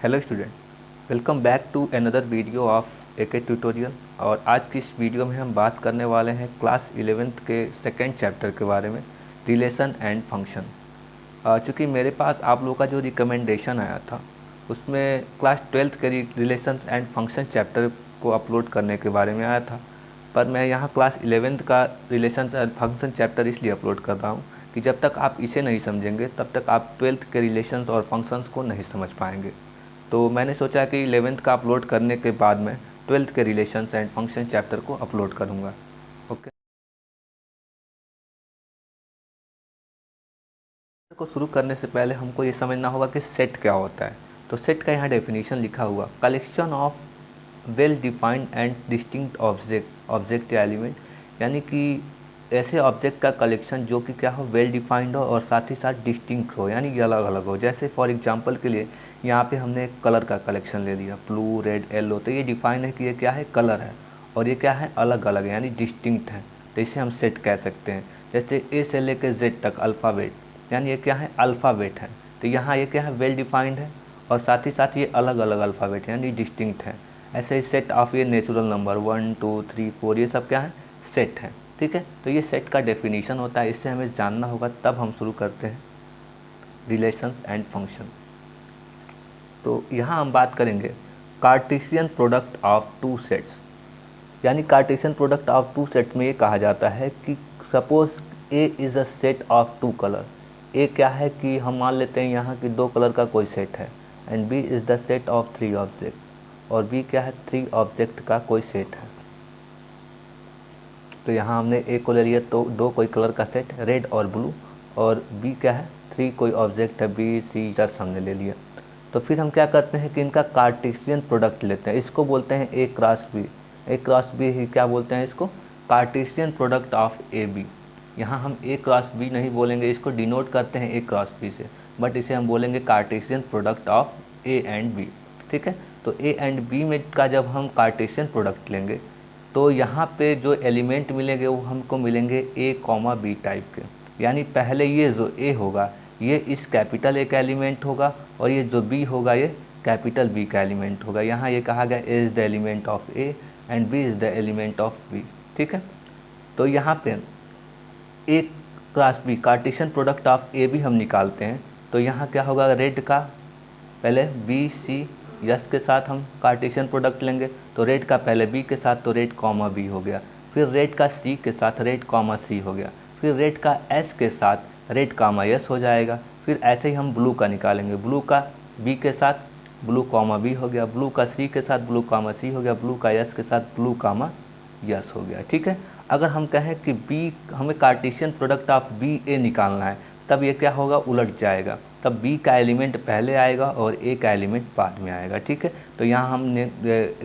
Hello student, welcome back to another video of AK tutorial. और आज की इस वीडियो में हम बात करने वाले हैं क्लास 11th के सेकेंड चैप्टर के बारे में, रिलेशन एंड फंक्शन। चूँकि मेरे पास आप लोगों का जो रिकमेंडेशन आया था उसमें क्लास 12th के रिलेशंस एंड फंक्शन चैप्टर को अपलोड करने के बारे में आया था, पर मैं यहाँ क्लास 11th का रिलेशंस एंड फंक्शन चैप्टर इसलिए अपलोड कर रहा हूँ कि जब तक आप इसे नहीं समझेंगे तब तक आप 12th के रिलेशंस और फंक्शंस को नहीं समझ पाएंगे। तो मैंने सोचा कि 11th का अपलोड करने के बाद मैं 12th के रिलेशंस एंड फंक्शन चैप्टर को अपलोड करूँगा। ओके, को शुरू करने से पहले हमको ये समझना होगा कि सेट क्या होता है। तो सेट का यहाँ डेफिनेशन लिखा हुआ, collection of well defined and distinct object या एलिमेंट, यानी कि ऐसे ऑब्जेक्ट का कलेक्शन जो कि क्या हो, वेल डिफाइंड हो और साथ ही साथ डिस्टिंक्ट हो, यानी कि अलग अलग हो। जैसे फॉर एग्जांपल के लिए यहाँ पे हमने एक कलर का कलेक्शन ले लिया, ब्लू, रेड, येलो, तो ये डिफाइन है कि ये क्या है, कलर है, और ये क्या है, अलग अलग है, यानी डिस्टिंक्ट है। तो इसे हम सेट कह सकते हैं। जैसे ए से लेकर जेड तक अल्फ़ाबेट, यानी ये क्या है, अल्फ़ाबेट है। तो यहाँ ये क्या है, वेल डिफाइंड है और साथ ही साथ ये अलग अलग अल्फ़ाबेट यानी डिस्टिंक्ट है। ऐसे ही सेट ऑफ ये नेचुरल नंबर 1 2 3 4 ये सब क्या है, सेट है। ठीक है, तो ये सेट का डेफिनेशन होता है, इससे हमें जानना होगा, तब हम शुरू करते हैं रिलेशंस एंड फंक्शन। तो यहाँ हम बात करेंगे Cartesian product of two sets. यानी Cartesian product of two sets में ये कहा जाता है कि suppose A is a set of two colour. A क्या है कि हम मान लेते हैं यहाँ कि दो कलर का कोई सेट है, and B is the set of three object, और बी क्या है, थ्री ऑब्जेक्ट का कोई सेट है। तो यहाँ हमने ए को ले लिया, तो दो कोई कलर का सेट, रेड और ब्लू, और बी क्या है, थ्री कोई ऑब्जेक्ट है, बी सी जस्ट हमने ले लिया। तो फिर हम क्या करते हैं कि इनका कार्टेशियन प्रोडक्ट लेते हैं, इसको बोलते हैं A cross B. A cross B ही क्या बोलते हैं, इसको Cartesian product of A B. यहाँ हम ए क्रॉस बी नहीं बोलेंगे, इसको डिनोट करते हैं ए क्रॉस बी से, बट इसे हम बोलेंगे Cartesian product of A and B. ठीक है, तो ए एंड बी में का जब हम कार्टेशियन प्रोडक्ट लेंगे तो यहाँ पे जो एलिमेंट मिलेंगे वो हमको मिलेंगे ए कॉमा बी टाइप के। यानी पहले ये जो ए होगा ये इस कैपिटल ए का एलिमेंट होगा, और ये जो बी होगा ये कैपिटल बी का एलिमेंट होगा। यहाँ ये कहा गया A is the element of A and B is the element of B. ठीक है, तो यहाँ पे A cross B Cartesian product of A भी हम निकालते हैं। तो यहाँ क्या होगा, रेड का पहले बी सी यस के साथ हम कार्टेशियन प्रोडक्ट लेंगे, तो रेड का पहले बी के साथ तो रेड कॉमा बी हो गया, फिर रेड का सी के साथ रेड कॉमा सी हो गया, फिर रेड का एस के साथ रेड कॉमा एस हो जाएगा। फिर ऐसे ही हम ब्लू का निकालेंगे, ब्लू का बी के साथ ब्लू कॉमा बी हो गया, ब्लू का सी के साथ ब्लू कॉमा सी हो गया, ब्लू का एस के साथ ब्लू कॉमा यस हो गया। ठीक है, अगर हम कहें कि बी हमें कार्टेशियन प्रोडक्ट ऑफ बी ए निकालना है, तब ये क्या होगा, उलट जाएगा, तब बी का एलिमेंट पहले आएगा और ए का एलिमेंट बाद में आएगा। ठीक है, तो यहाँ हमने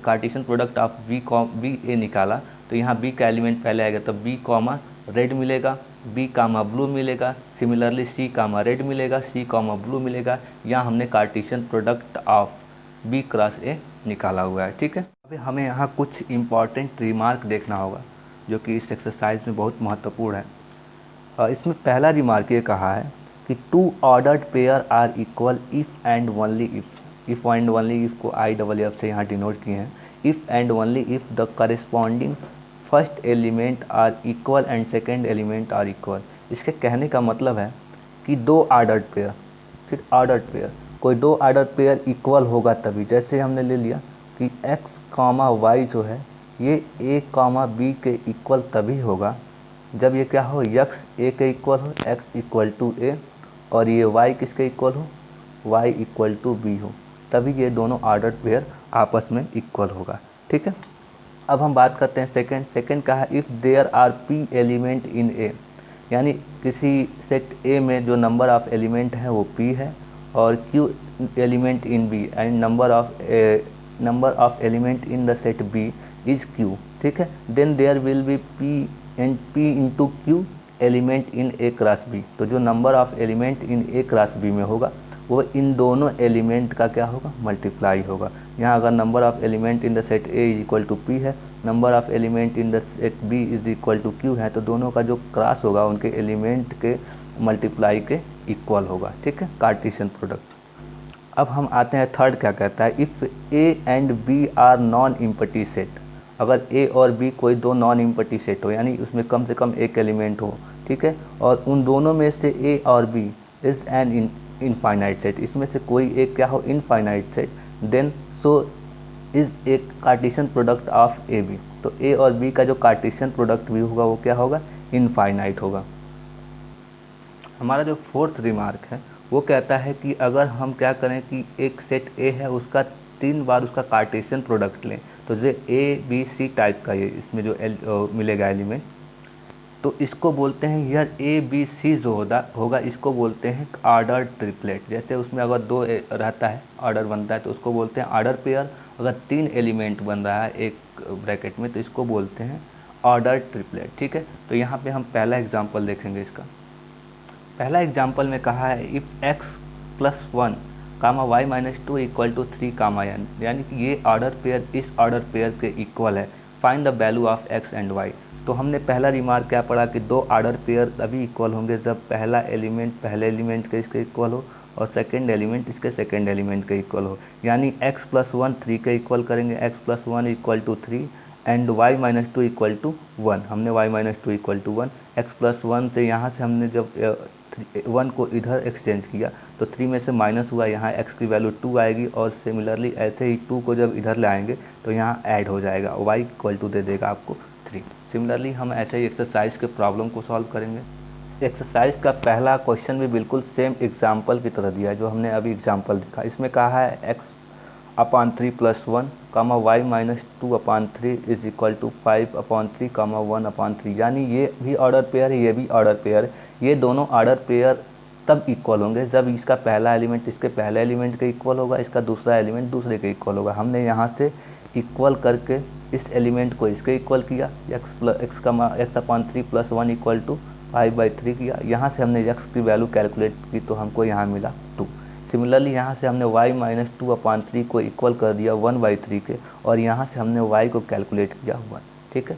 Cartesian product of B A निकाला, तो यहाँ बी का एलिमेंट पहले आएगा, तब बी कॉमा रेड मिलेगा, बी कामा ब्लू मिलेगा, सिमिलरली सी कामा रेड मिलेगा, सी कामा ब्लू मिलेगा। यहाँ हमने Cartesian product of B cross A निकाला हुआ है। ठीक है, अभी हमें यहाँ कुछ इम्पॉर्टेंट रिमार्क देखना होगा जो कि इस एक्सरसाइज में बहुत महत्वपूर्ण है। इसमें पहला रिमार्क ये कहा है कि two ordered pair are equal if and only if and only if को आई डबल एफ से यहाँ डिनोट किए हैं। If and only if the corresponding first element are equal and second element are equal. इसके कहने का मतलब है कि दो ऑर्डर्ड पेयर, फिर ऑर्डर्ड पेयर, कोई दो ऑर्डर्ड पेयर इक्वल होगा तभी। जैसे हमने ले लिया कि x कामा वाई जो है ये a कामा बी के इक्वल तभी होगा जब ये क्या हो, x a के इक्वल हो, x इक्वल टू a, और ये y किसके इक्वल हो, y इक्वल टू b हो, तभी ये दोनों ऑर्डर्ड पेयर आपस में इक्वल होगा। ठीक है, अब हम बात करते हैं सेकंड का है if there are p element in a, यानी किसी सेट a में जो नंबर ऑफ़ एलिमेंट है वो p है, और q element in b and number of element in the set b is q। ठीक है, then there will be p into q element in a cross b। तो जो number of element in a cross b में होगा वो इन दोनों element का क्या होगा, मल्टीप्लाई होगा। यहाँ अगर number of element in the set a is equal to p है, number of element in the set b is equal to q है, तो दोनों का जो क्रॉस होगा उनके एलिमेंट के मल्टीप्लाई के इक्वल होगा। ठीक है, कार्टेशियन प्रोडक्ट। अब हम आते हैं थर्ड, क्या कहता है, if A and B are non empty set. अगर ए और बी कोई दो नॉन इम्पटी सेट हो, यानी उसमें कम से कम एक एलिमेंट हो, ठीक है, और उन दोनों में से ए और B is an infinite set, इसमें से कोई एक क्या हो, infinite set, then so is a Cartesian product of A B. तो ए और बी का जो कार्टेशियन प्रोडक्ट भी होगा वो क्या होगा, इनफाइनाइट होगा। हमारा जो फोर्थ रिमार्क है वो कहता है कि अगर हम क्या करें कि एक सेट ए है उसका 3 बार उसका कार्टेशियन प्रोडक्ट लें, तो ये ए बी सी टाइप का ये इसमें जो मिलेगा एलिमेंट, तो इसको बोलते हैं, यार ए बी सी जो होगा इसको बोलते हैं ऑर्डर ट्रिपलेट। जैसे उसमें अगर दो रहता है, ऑर्डर बनता है, तो उसको बोलते हैं ऑर्डर पेयर। अगर 3 एलिमेंट बन रहा है एक ब्रैकेट में तो इसको बोलते हैं ऑर्डर ट्रिपलेट, ठीक है। तो यहाँ पे हम पहला एग्जांपल देखेंगे इसका। पहला एग्जांपल में कहा है if x plus 1 comma y minus 2 equal to 3 comma n, यानी कि ये ऑर्डर पेयर इस ऑर्डर पेयर के इक्वल है, find the value of x and y। तो हमने पहला रिमार्क क्या पढ़ा कि दो ऑर्डर पेयर तभी इक्वल होंगे जब पहला एलिमेंट पहले एलिमेंट के इसके इक्वल हो और सेकंड एलिमेंट इसके सेकंड एलिमेंट के इक्वल हो। यानी x प्लस 1 3 के इक्वल करेंगे, x plus 1 equal to 3 and y minus 2 equal to 1। हमने y minus 2 equal to 1, x plus 1 से यहाँ से हमने जब 1 को इधर एक्सचेंज किया तो 3 में से माइनस हुआ, यहाँ x की वैल्यू 2 आएगी, और सिमिलरली ऐसे ही 2 को जब इधर लाएंगे तो यहाँ ऐड हो जाएगा, y इक्वल टू दे देगा आपको 3। सिमिलरली हम ऐसे ही एक्सरसाइज के प्रॉब्लम को सॉल्व करेंगे। एक्सरसाइज का पहला क्वेश्चन भी बिल्कुल सेम एग्जाम्पल की तरह दिया है जो हमने अभी एग्जाम्पल देखा। इसमें कहा है x upon 3 plus 1 comma y minus 2 upon 3 is equal to 5 upon 3 comma 1 upon 3। यानी ये भी ऑर्डर पेयर है, ये भी ऑर्डर पेयर है। ये दोनों ऑर्डर पेयर तब इक्वल होंगे जब इसका पहला एलिमेंट इसके पहले एलिमेंट के इक्वल होगा, इसका दूसरा एलिमेंट दूसरे के इक्वल होगा। हमने यहाँ से इक्वल करके इस एलिमेंट को इसके इक्वल किया, x upon 3 plus 1 equal to 5/3 किया। यहाँ से हमने x की वैल्यू कैलकुलेट की तो हमको यहाँ मिला 2। सिमिलरली यहाँ से हमने y माइनस 2 अपॉन 3 को इक्वल कर दिया 1/3 के, और यहाँ से हमने y को कैलकुलेट किया 1, ठीक है।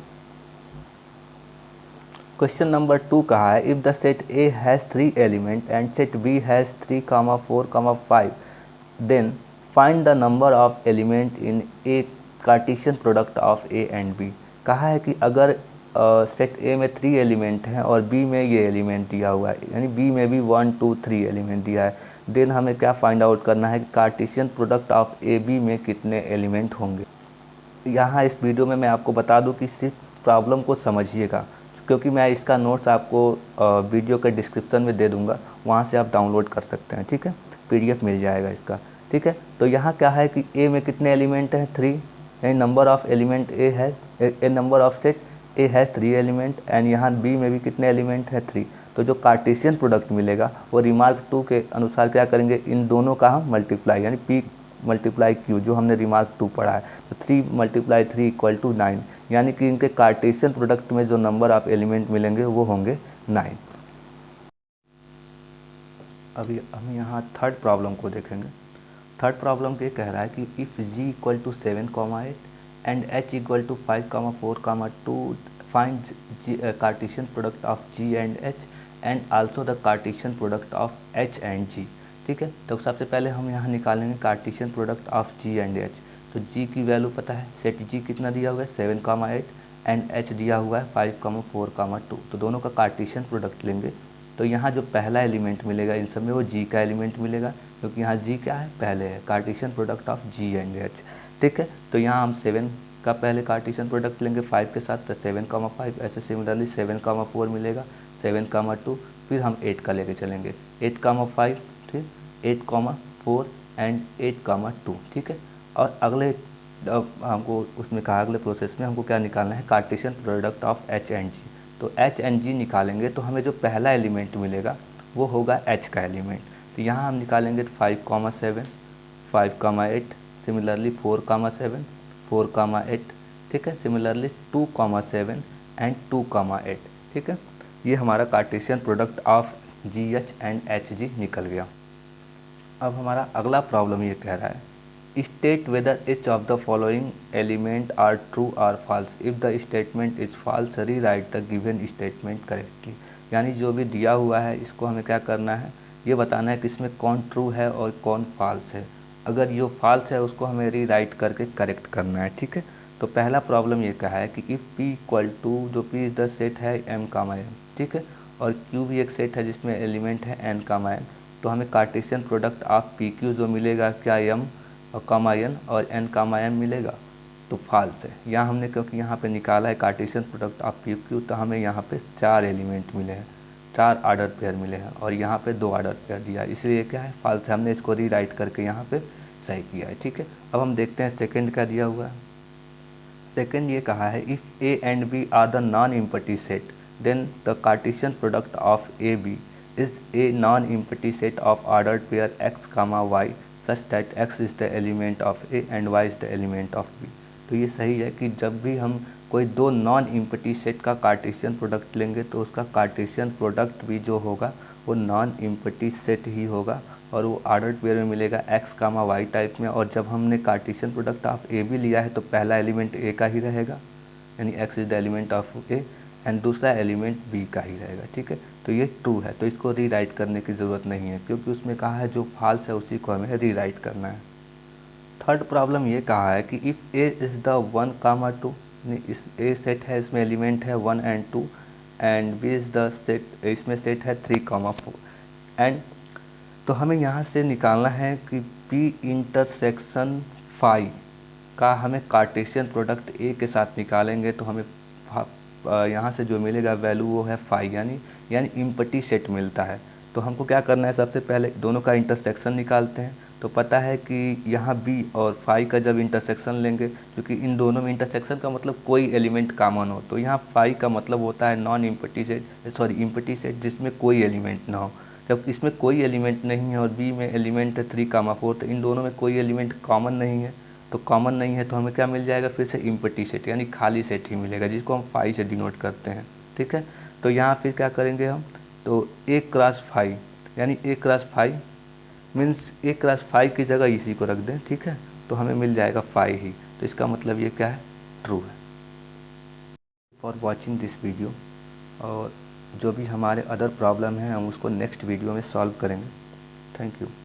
क्वेश्चन नंबर 2 कहा है if the set A has 3 element and set B has 3, 4, 5 then find the number of element in a Cartesian product of A and B। कहा है कि अगर सेट A में 3 एलिमेंट हैं और B में ये एलिमेंट दिया हुआ है, यानी B में भी 1 2 3 एलिमेंट दिया है, देन हमें क्या फाइंड आउट करना है कि कार्टेशियन प्रोडक्ट ऑफ AB में कितने एलिमेंट होंगे। यहाँ इस वीडियो में मैं आपको बता दूँ कि सिर्फ प्रॉब्लम को समझिएगा, क्योंकि मैं इसका नोट्स आपको वीडियो के डिस्क्रिप्शन में दे दूँगा, वहाँ से आप डाउनलोड कर सकते हैं, ठीक है, PDF मिल जाएगा इसका, ठीक है। तो यहाँ क्या है कि A में कितने एलिमेंट हैं, 3, यानी number of element A number of set A has 3 element, and यहाँ B में भी कितने एलिमेंट हैं, 3। तो जो कार्टेशियन प्रोडक्ट मिलेगा वो रिमार्क 2 के अनुसार क्या करेंगे, इन दोनों का हम मल्टीप्लाई, यानी P मल्टीप्लाई Q जो हमने रिमार्क 2 पढ़ा है, तो 3 × 3 इक्वल टू 9, यानी कि इनके कार्टेशियन प्रोडक्ट में जो नंबर ऑफ एलिमेंट मिलेंगे वो होंगे 9। अभी हम यहाँ थर्ड प्रॉब्लम को देखेंगे। थर्ड प्रॉब्लम ये कह रहा है कि if g equal to 7, 8 and h equal to 5, 4, 2 find Cartesian product of g and h and also the Cartesian product of h and g, ठीक है। तो सबसे पहले हम यहाँ निकालेंगे Cartesian product of g and h। तो g की वैल्यू पता है, सेट g कितना दिया हुआ है 7, 8 एंड h दिया हुआ है 5, 4, 2। तो दोनों का कार्टेशियन प्रोडक्ट लेंगे तो यहाँ जो पहला एलिमेंट मिलेगा इन सब में वो g का एलिमेंट मिलेगा, क्योंकि यहाँ g क्या है, पहले है, Cartesian product of g and h, ठीक है। तो यहाँ हम 7 का पहले कार्टेशियन प्रोडक्ट लेंगे 5 के साथ, तो 7, 5, ऐसे सिमिलरली 7, 4 मिलेगा, 7, 2, फिर हम 8 का लेके चलेंगे, 8, 5, ठीक, 8, 4 एंड 8, 2, ठीक है। और अगले हमको उसमें कहा अगले प्रोसेस में हमको क्या निकालना है, Cartesian product of h and g। तो h एंड g निकालेंगे तो हमें जो पहला एलिमेंट मिलेगा वो होगा h का एलिमेंट। तो यहाँ हम निकालेंगे 5, 7, 5, 8, सिमिलरली 4, 7, 4, 8, ठीक है, सिमिलरली 2, 7 एंड 2, 8, ठीक है। ये हमारा Cartesian product of GH and HG निकल गया। अब हमारा अगला प्रॉब्लम ये कह रहा है state whether each of the following element are true or false, if the statement is false rewrite the given statement correctly. यानी जो भी दिया हुआ है इसको हमें क्या करना है, ये बताना है कि इसमें कौन ट्रू है और कौन फॉल्स है। अगर ये फॉल्स है उसको हमें रीराइट करके करेक्ट करना है, ठीक है। तो पहला प्रॉब्लम ये कहा है कि इफ़ पी इक्वल टू, जो पी इज़ द सेट है एम कामा एन, ठीक है, और क्यू भी एक सेट है जिसमें एलिमेंट है एन कामा एन, तो हमें Cartesian product of P Q जो मिलेगा क्या एम और कामा एन और एन कामा एम मिलेगा, तो फॉल्स है। यहाँ हमने क्योंकि यहाँ पे निकाला है Cartesian product of P Q, तो हमें यहाँ पे 4 एलिमेंट मिले हैं, 4 ऑर्डर पेयर मिले हैं और यहाँ पे 2 ऑर्डर पेयर दिया है, इसलिए क्या है फॉल्स है। हमने इसको रीराइट करके यहाँ पे सही किया है, ठीक है। अब हम देखते हैं सेकंड क्या दिया हुआ है। सेकंड ये कहा है if A and B are the non empty set then the Cartesian product of A B is a non empty set of ordered pair x comma y such that x is the element of A and y is the element of B. तो ये सही है कि जब भी हम कोई दो नॉन इम्पटी सेट का कार्टेशियन प्रोडक्ट लेंगे तो उसका कार्टेशियन प्रोडक्ट भी जो होगा वो नॉन इम्पटी सेट ही होगा और वो ऑर्डर्ड पेयर में मिलेगा एक्स कामा वाई टाइप में। और जब हमने कार्टेशियन प्रोडक्ट ऑफ ए भी लिया है तो पहला एलिमेंट ए का ही रहेगा, यानी x is the element of A, and दूसरा एलिमेंट बी का ही रहेगा, ठीक है। तो ये ट्रू है, तो इसको रीराइट करने की ज़रूरत नहीं है क्योंकि उसमें कहा है जो फॉल्स है उसी को हमें रीराइट करना है। थर्ड प्रॉब्लम ये कहा है कि if A is the 1 comma 2, is a set है, इसमें एलिमेंट है 1 and 2, and B is the set, इसमें सेट है 3 कामा 4, एंड तो हमें यहाँ से निकालना है कि पी इंटरसेक्शन फाई का हमें कार्टेशियन प्रोडक्ट ए के साथ निकालेंगे तो हमें यहाँ से जो मिलेगा वैल्यू वो है फाई, यानी इम्पटी सेट मिलता है। तो हमको क्या करना है, सबसे पहले दोनों का इंटरसेक्शन निकालते हैं। तो पता है कि यहाँ बी और फाई का जब इंटरसेक्शन लेंगे, क्योंकि इन दोनों में इंटरसेक्शन का मतलब कोई एलिमेंट कॉमन हो, तो यहाँ फाई का मतलब होता है non empty set, sorry empty set जिसमें कोई एलिमेंट ना हो। जब इसमें कोई एलिमेंट नहीं है और बी में एलिमेंट है 3 कामा 4, तो इन दोनों में कोई एलिमेंट कॉमन नहीं है। तो कॉमन नहीं है तो हमें क्या मिल जाएगा, फिर से इम्पटी सेट यानी खाली सेट ही मिलेगा जिसको हम फाई से डिनोट करते हैं, ठीक है। तो यहाँ फिर क्या करेंगे हम, तो ए क्रॉस फाई, यानी ए क्रॉस फाई मीन्स ए क्रॉस फाई की जगह इसी को रख दें, ठीक है, तो हमें मिल जाएगा फाई ही। तो इसका मतलब ये क्या है, ट्रू है। फॉर वॉचिंग दिस वीडियो, और जो भी हमारे अदर प्रॉब्लम हैं हम उसको नेक्स्ट वीडियो में सॉल्व करेंगे। Thank you.